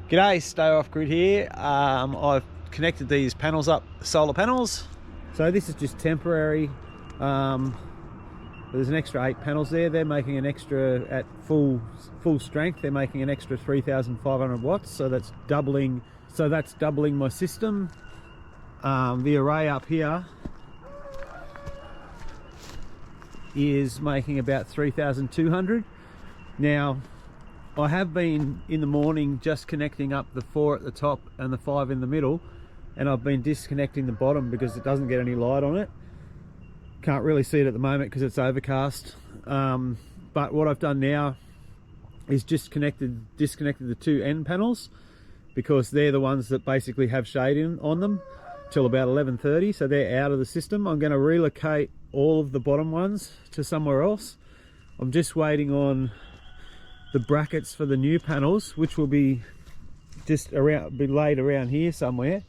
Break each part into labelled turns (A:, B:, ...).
A: G'day, Stay Off Grid here. I've connected these panels up, solar panels. So this is just temporary. There's an extra 8 panels there. They're making an extra, at full strength, they're making an extra 3,500 watts. So that's doubling. My system. The array up here is making about 3,200. Now, I have been in the morning just connecting up the 4 at the top and the 5 in the middle, and I've been disconnecting the bottom because it doesn't get any light on it. Can't really see it at the moment because it's overcast. But what I've done now is just disconnected the 2 end panels, because they're the ones that basically have shade on them till about 11:30, so they're out of the system. I'm going to relocate all of the bottom ones to somewhere else. I'm just waiting on the brackets for the new panels, which will be laid around here somewhere,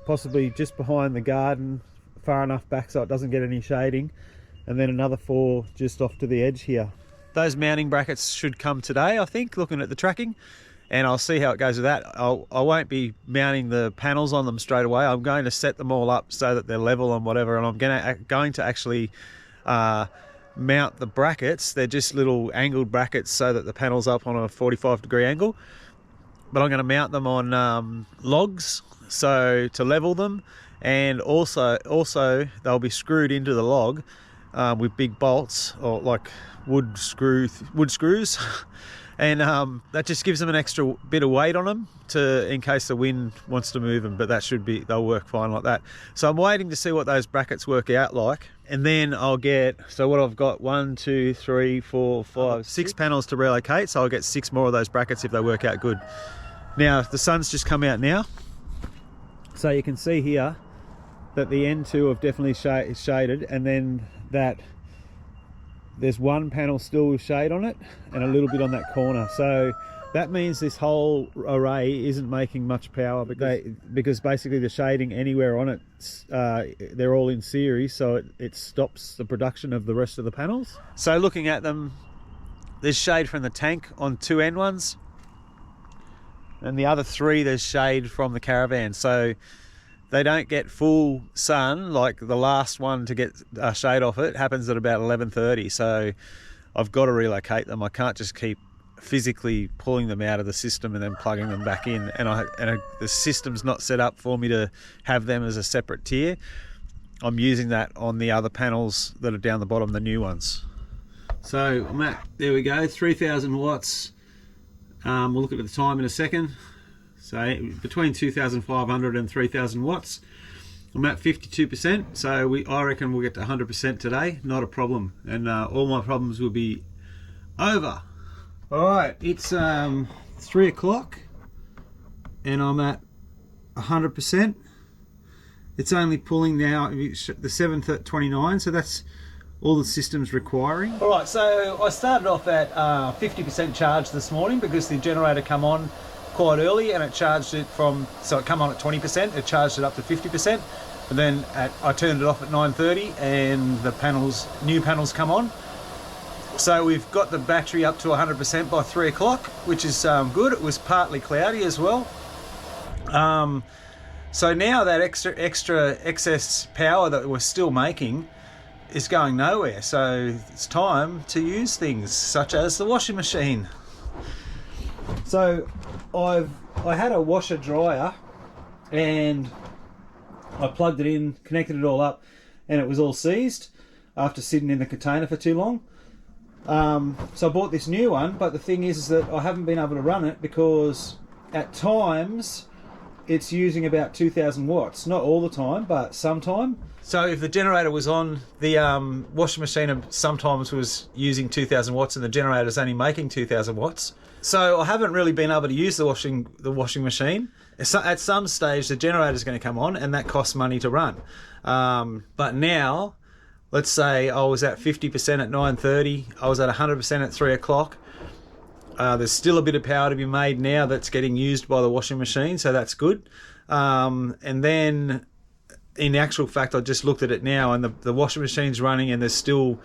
A: possibly just behind the garden, far enough back so it doesn't get any shading, and then another 4 just off to the edge here. Those mounting brackets should come today, I think, looking at the tracking, and I'll see how it goes with that. I won't be mounting the panels on them straight away. I'm going to set them all up so that they're level and whatever, and I'm going to actually mount the brackets. They're just little angled brackets so that the panel's up on a 45-degree angle, but I'm going to mount them on logs so to level them, and also they'll be screwed into the log with big bolts, or like wood screws and that just gives them an extra bit of weight on them in case the wind wants to move them, but they'll work fine like that. So I'm waiting to see what those brackets work out like, and then I'll get, so what I've got, 1, 2, 3, 4, 5, 6 panels to relocate, so I'll get 6 more of those brackets if they work out good. Now the sun's just come out now, so you can see here that the N2 have definitely shaded, and then that there's 1 panel still with shade on it and a little bit on that corner. So that means this whole array isn't making much power because basically the shading anywhere on it, they're all in series, so it stops the production of the rest of the panels. So looking at them, there's shade from the tank on 2 end ones, and the other 3 there's shade from the caravan. So they don't get full sun, like the last one to get shade off it happens at about 11:30, so I've got to relocate them. I can't just keep physically pulling them out of the system and then plugging them back in, and the system's not set up for me to have them as a separate tier. I'm using that on the other panels that are down the bottom, the new ones. So there we go, 3,000 watts. We'll look at the time in a second. So between 2,500 and 3,000 watts. I'm at 52%, so I reckon we'll get to 100% today, not a problem, and all my problems will be over. All right, it's 3 o'clock and I'm at 100%. It's only pulling now the 7:29, so that's all the system's requiring. All right, so I started off at 50% charge this morning because the generator come on quite early, and it charged it so it come on at 20%, it charged it up to 50%, and then I turned it off at 9:30 and the new panels come on. So we've got the battery up to 100% by 3 o'clock, which is good. It was partly cloudy as well. So now that excess power that we're still making is going nowhere, so it's time to use things such as the washing machine. So I had a washer dryer and I plugged it in, connected it all up, and it was all seized after sitting in the container for too long. So I bought this new one, but the thing is that I haven't been able to run it because at times it's using about 2,000 watts. Not all the time, but sometime. So if the generator was on, the washing machine sometimes was using 2,000 watts and the generator's only making 2,000 watts. So I haven't really been able to use the washing machine. At some stage, the generator's going to come on, and that costs money to run. But now, let's say I was at 50% at 9:30, I was at 100% at 3 o'clock. There's still a bit of power to be made now that's getting used by the washing machine, so that's good. And then, in actual fact, I just looked at it now, and the washing machine's running, and there's still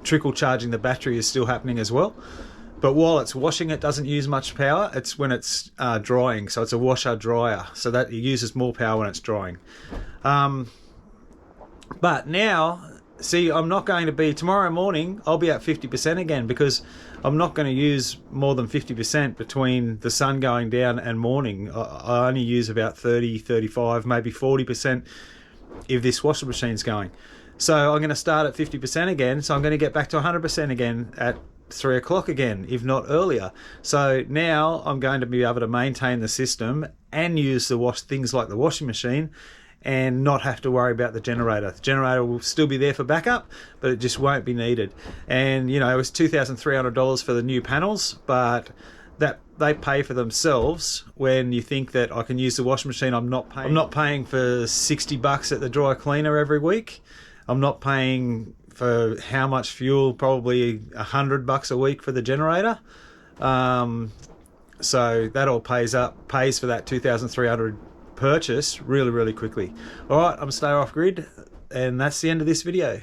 A: trickle charging the battery is still happening as well. But while it's washing, it doesn't use much power. It's when it's drying, so it's a washer dryer, so that it uses more power when it's drying. But now, see, I'm not going to be, tomorrow morning, I'll be at 50% again, because I'm not going to use more than 50% between the sun going down and morning. I only use about 30, 35, maybe 40% if this washing machine's going. So I'm going to start at 50% again, so I'm going to get back to 100% again at 3 o'clock again, if not earlier. So now I'm going to be able to maintain the system and use the things like the washing machine, and not have to worry about the generator. The generator will still be there for backup, but it just won't be needed. And, you know, it was $2,300 for the new panels, but that they pay for themselves when you think that I can use the washing machine. I'm not paying for $60 at the dry cleaner every week. I'm not paying for how much fuel, probably $100 a week for the generator. So that all pays for that $2,300 purchase really quickly. All right, I'm Stay Off Grid, and that's the end of this video.